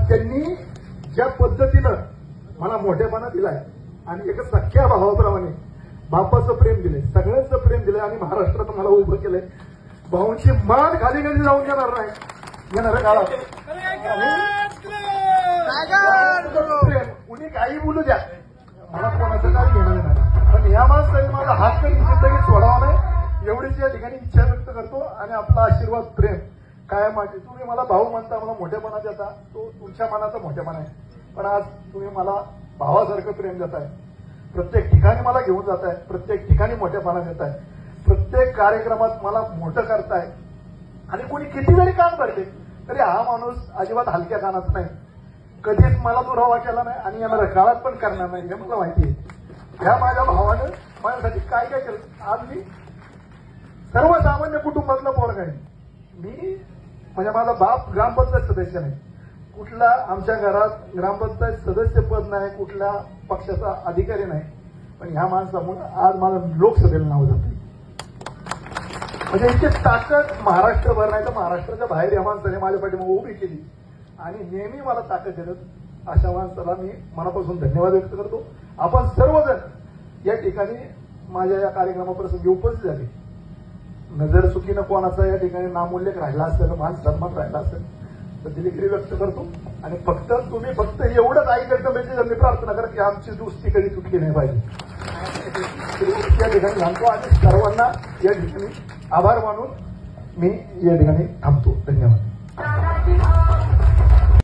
त्यांनी ज्या पद्धतीनं मला मोठेपणा दिलाय आणि एका सख्या भावाप्रमाणे बापाचं प्रेम दिलंय, सगळ्यांचं प्रेम दिलंय आणि महाराष्ट्रात मला उभं केलंय. भाऊंची मान खाली कधी जाऊन येणार नाही येणाऱ्या काळात. कुणी काही बोलू द्या, मला कोणाचं काय घेणं नाही, पण या माणसाने माझा हात कधी जिंदगी सोडावा नाही एवढीच या ठिकाणी इच्छा व्यक्त करतो. आणि आपला आशीर्वाद प्रेम कायम आहे. तुम्ही मला भाऊ म्हणता, मला मोठेपणा देता, तो तुमच्या मनाचा मोठेपणा आहे. पण आज तुम्ही मला भावासारखं प्रेम देताय, प्रत्येक ठिकाणी मला घेऊन जाताय, प्रत्येक ठिकाणी मोठेपणा देताय, प्रत्येक कार्यक्रमात मला मोठं करताय. आणि कोणी किती जरी काम करते तरी हा माणूस अजिबात हलक्या कानात नाही, कधीच मला दुरावा केला नाही आणि येणाऱ्या काळात पण करणार नाही हे मला माहिती आहे. ह्या माझ्या भावानं माझ्यासाठी काय काय केलं. आज मी सर्वसामान्य कुटुंबातला पोरगा आहे. मी म्हणजे माझा बाप ग्रामपंचायत सदस्य नाही, कुठला आमच्या घरात ग्रामपंचायत सदस्य पद नाही, कुठल्या पक्षाचा अधिकारी नाही, पण ह्या माणसामुळे आज माझं लोकसभेला नाव जातं. म्हणजे इतकी ताकद महाराष्ट्रभर नाही तर महाराष्ट्राच्या बाहेर या माणसाने माझ्या पाठीमागे उभी केली आणि नेहमी मला ताकद देत. अशा माणसाला मी मनापासून धन्यवाद व्यक्त करतो. आपण सर्वजण या ठिकाणी माझ्या या कार्यक्रमाप्रसंगी उपस्थित झाले. नजर चुकीनं कोणाचा या ठिकाणी नामोल्लेख राहिला असेल, मान सन्मान राहिला असेल तर दिलगिरी व्यक्त करतो. आणि फक्त तुम्ही फक्त एवढंच ऐकायचं म्हणजे मी प्रार्थना करा की आमची दोस्ती कधी तुटली नाही पाहिजे या ठिकाणी सांगतो. आणि सर्वांना या ठिकाणी आभार मानून मी या ठिकाणी थांबतो. धन्यवाद.